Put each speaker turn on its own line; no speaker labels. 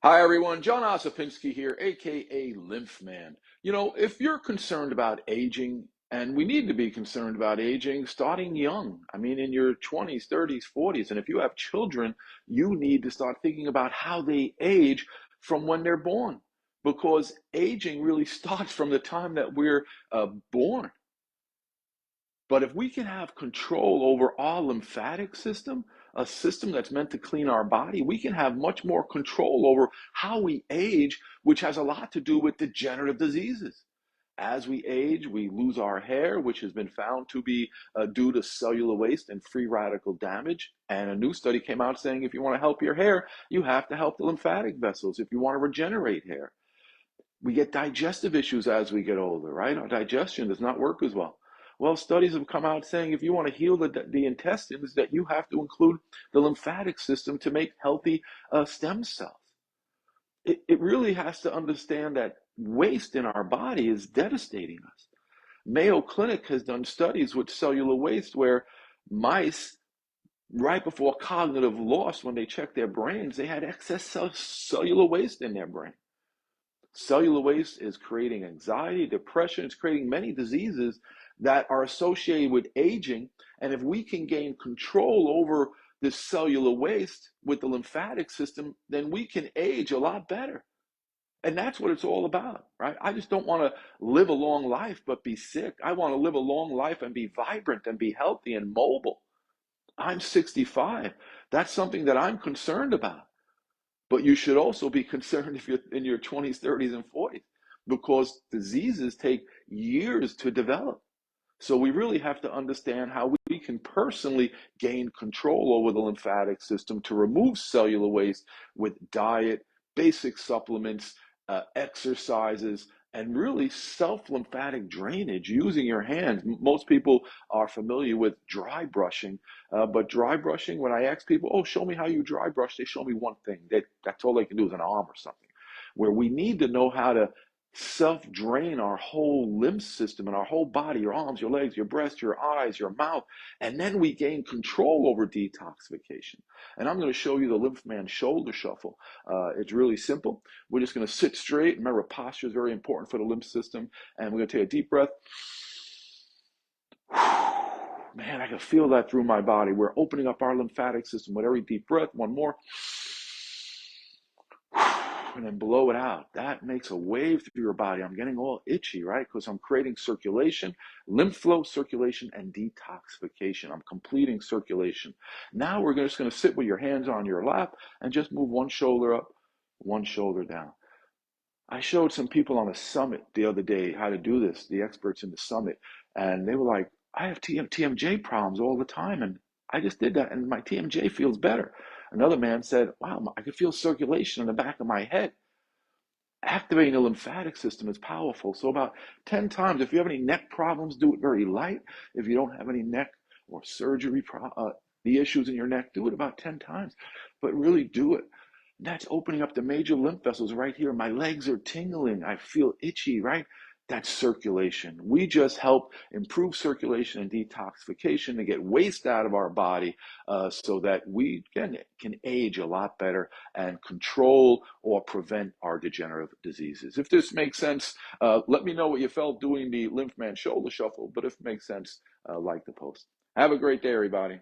Hi everyone, John Ossipinsky here, aka LymphMan. If you're concerned about aging, and we need to be concerned about aging starting young, I mean in your 20s, 30s, 40s, and if you have children, you need to start thinking about how they age from when they're born, because aging really starts from the time that we're born. But if we can have control over our lymphatic system, a system that's meant to clean our body, we can have much more control over how we age, which has a lot to do with degenerative diseases. As we age, we lose our hair, which has been found to be due to cellular waste and free radical damage. And a new study came out saying if you want to help your hair, you have to help the lymphatic vessels if you want to regenerate hair. We get digestive issues as we get older, right? Our digestion does not work as well. Well, studies have come out saying if you want to heal the intestines, that you have to include the lymphatic system to make healthy stem cells. It really has to understand that waste in our body is devastating us. Mayo Clinic has done studies with cellular waste where mice, right before cognitive loss, when they checked their brains, they had excess cellular waste in their brain. Cellular waste is creating anxiety, depression, it's creating many diseases that are associated with aging. And if we can gain control over this cellular waste with the lymphatic system, then we can age a lot better. And that's what it's all about, right? I just don't want to live a long life but be sick. I want to live a long life and be vibrant and be healthy and mobile. I'm 65. That's something that I'm concerned about. But you should also be concerned if you're in your 20s, 30s, and 40s, because diseases take years to develop. So we really have to understand how we can personally gain control over the lymphatic system to remove cellular waste with diet, basic supplements, exercises, and really self-lymphatic drainage using your hands. Most people are familiar with dry brushing, but dry brushing, when I ask people, oh, show me how you dry brush, they show me one thing. That's all they can do is an arm or something. Where we need to know how to self-drain our whole lymph system and our whole body, your arms, your legs, your breast, your eyes, your mouth, and then we gain control over detoxification. And I'm going to show you the LymphMan Shoulder Shuffle. It's really simple. We're just going to sit straight. Remember, posture is very important for the lymph system. And we're going to take a deep breath. Man, I can feel that through my body. We're opening up our lymphatic system with every deep breath. One more. And then blow it out. That makes a wave through your body. I'm getting all itchy, right? Because I'm creating circulation, lymph flow, circulation, and detoxification. I'm completing circulation. Now we're just going to sit with your hands on your lap and just move one shoulder up, one shoulder down. I showed some people on a summit the other day how to do this, the experts in the summit, and they were like, I have TMJ problems all the time, and I just did that, and my TMJ feels better. Another man said, wow, I can feel circulation in the back of my head. Activating the lymphatic system is powerful. So about 10 times, if you have any neck problems, do it very light. If you don't have any neck or surgery, the issues in your neck, do it about 10 times, but really do it. That's opening up the major lymph vessels right here. My legs are tingling. I feel itchy, right? That's circulation. We just help improve circulation and detoxification to get waste out of our body so that we can age a lot better and control or prevent our degenerative diseases. If this makes sense, let me know what you felt doing the LymphMan Shoulder Shuffle. But if it makes sense, like the post. Have a great day, everybody.